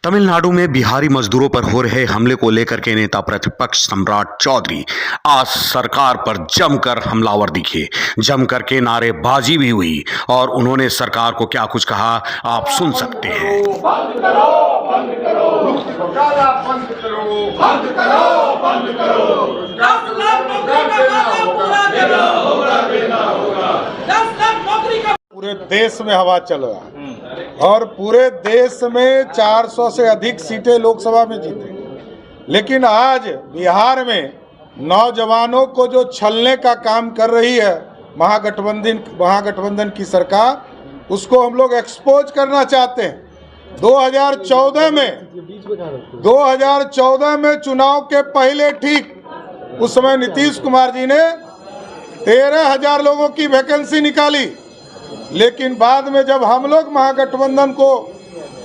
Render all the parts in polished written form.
तमिलनाडु में बिहारी मजदूरों पर हो रहे हमले को लेकर के नेता प्रतिपक्ष सम्राट चौधरी आज सरकार पर जमकर हमलावर दिखे। जमकर के नारेबाजी भी हुई और उन्होंने सरकार को क्या कुछ कहा आप सुन सकते हैं। बंद करो, बंद करो, घोटाला बंद करो, बंद करो, बंद करो। 10 लाख नौकरी का वादा पूरा देना होगा, देना होगा। 10 लाख नौकरी का पूरे देश में हवा चल रहा है और पूरे देश में 400 से अधिक सीटें लोकसभा में जीते। लेकिन आज बिहार में नौजवानों को जो छलने का काम कर रही है महागठबंधन की सरकार, उसको हम लोग एक्सपोज करना चाहते हैं। 2014 में चुनाव के पहले ठीक उस समय नीतीश कुमार जी ने 13,000 लोगों की वैकेंसी निकाली, लेकिन बाद में जब हम लोग महागठबंधन को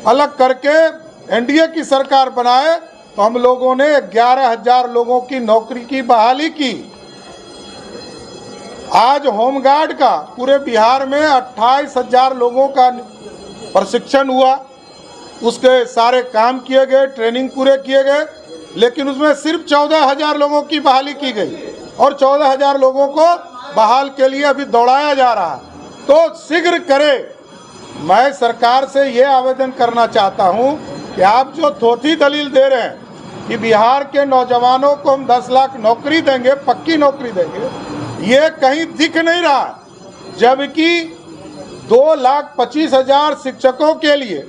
अलग करके एनडीए की सरकार बनाए तो हम लोगों ने 11,000 लोगों की नौकरी की बहाली की। आज होमगार्ड का पूरे बिहार में 28,000 लोगों का प्रशिक्षण हुआ, उसके सारे काम किए गए, ट्रेनिंग पूरे किए गए, लेकिन उसमें सिर्फ 14,000 लोगों की बहाली की गई और 14,000 लोगों को बहाल के लिए अभी दौड़ाया जा रहा है। तो शीघ्र करें। मैं सरकार से ये आवेदन करना चाहता हूँ कि आप जो थोथी दलील दे रहे हैं कि बिहार के नौजवानों को हम 10 लाख नौकरी देंगे, पक्की नौकरी देंगे, ये कहीं दिख नहीं रहा, जबकि 2,25,000 शिक्षकों के लिए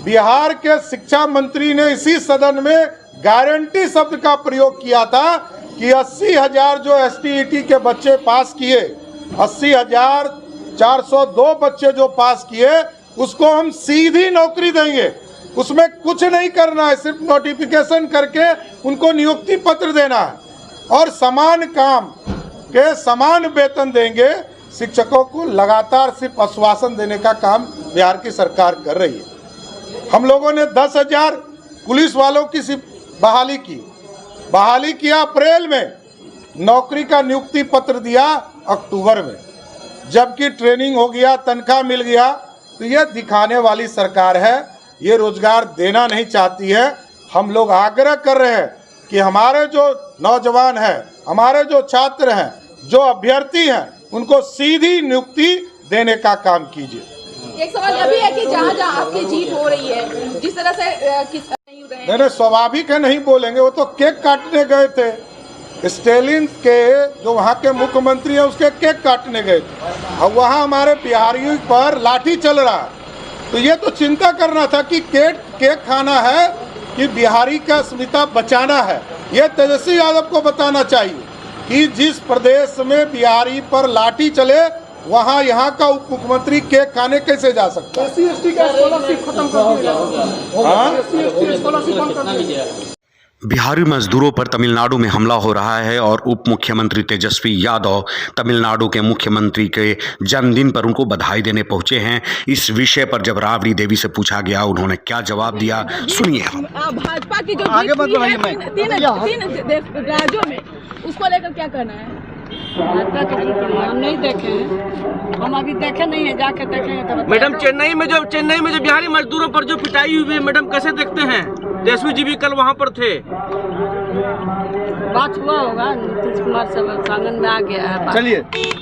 बिहार के शिक्षा मंत्री ने इसी सदन में गारंटी शब्द का प्रयोग किया था कि 80,000 जो एसटीईटी के बच्चे पास किए, 80,402 बच्चे जो पास किए, उसको हम सीधी नौकरी देंगे। उसमें कुछ नहीं करना है, सिर्फ नोटिफिकेशन करके उनको नियुक्ति पत्र देना है और समान काम के समान वेतन देंगे। शिक्षकों को लगातार सिर्फ आश्वासन देने का काम बिहार की सरकार कर रही है। हम लोगों ने 10,000 पुलिस वालों की बहाली किया अप्रैल में, नौकरी का नियुक्ति पत्र दिया अक्टूबर में, जबकि ट्रेनिंग हो गया, तनख्वाह मिल गया। तो ये दिखाने वाली सरकार है, ये रोजगार देना नहीं चाहती है। हम लोग आग्रह कर रहे हैं कि हमारे जो नौजवान हैं, हमारे जो छात्र हैं, जो अभ्यर्थी हैं, उनको सीधी नियुक्ति देने का काम कीजिए। एक सवाल यह भी है कि जहाँ जहाँ आपकी जीत हो रही है, जिस तरह से नहीं, स्वाभाविक है, नहीं बोलेंगे। वो तो केक काटने गए थे, स्टेलिन के जो वहाँ के मुख्यमंत्री है उसके केक काटने गए थे और वहाँ हमारे बिहारियों पर लाठी चल रहा है। तो ये तो चिंता करना था कि केक खाना है कि बिहारी का अस्मिता बचाना है। ये तेजस्वी यादव को बताना चाहिए कि जिस प्रदेश में बिहारी पर लाठी चले वहाँ यहाँ का उप मुख्यमंत्री केक खाने कैसे जा सकता है? SC/ST का स्कॉलरशिप खत्म कर दिया। बिहारी मजदूरों पर तमिलनाडु में हमला हो रहा है और उप मुख्यमंत्री तेजस्वी यादव तमिलनाडु के मुख्यमंत्री के जन्मदिन पर उनको बधाई देने पहुंचे हैं। इस विषय पर जब राबड़ी देवी से पूछा गया उन्होंने क्या जवाब दिया, सुनिए। भाजपा की जो आगे तीन राज्यों में, उसको लेकर क्या कहना है? हम नहीं देखे हैं, हम अभी देखे नहीं है, जाके देखेंगे तो। मैडम, चेन्नई में जो बिहारी मजदूरों पर जो पिटाई हुई है, मैडम कैसे देखते हैं? तेजस्वी जी भी कल वहाँ पर थे। बात हुआ होगा, नीतीश कुमार सब सामने में आ गया है। चलिए ठीक।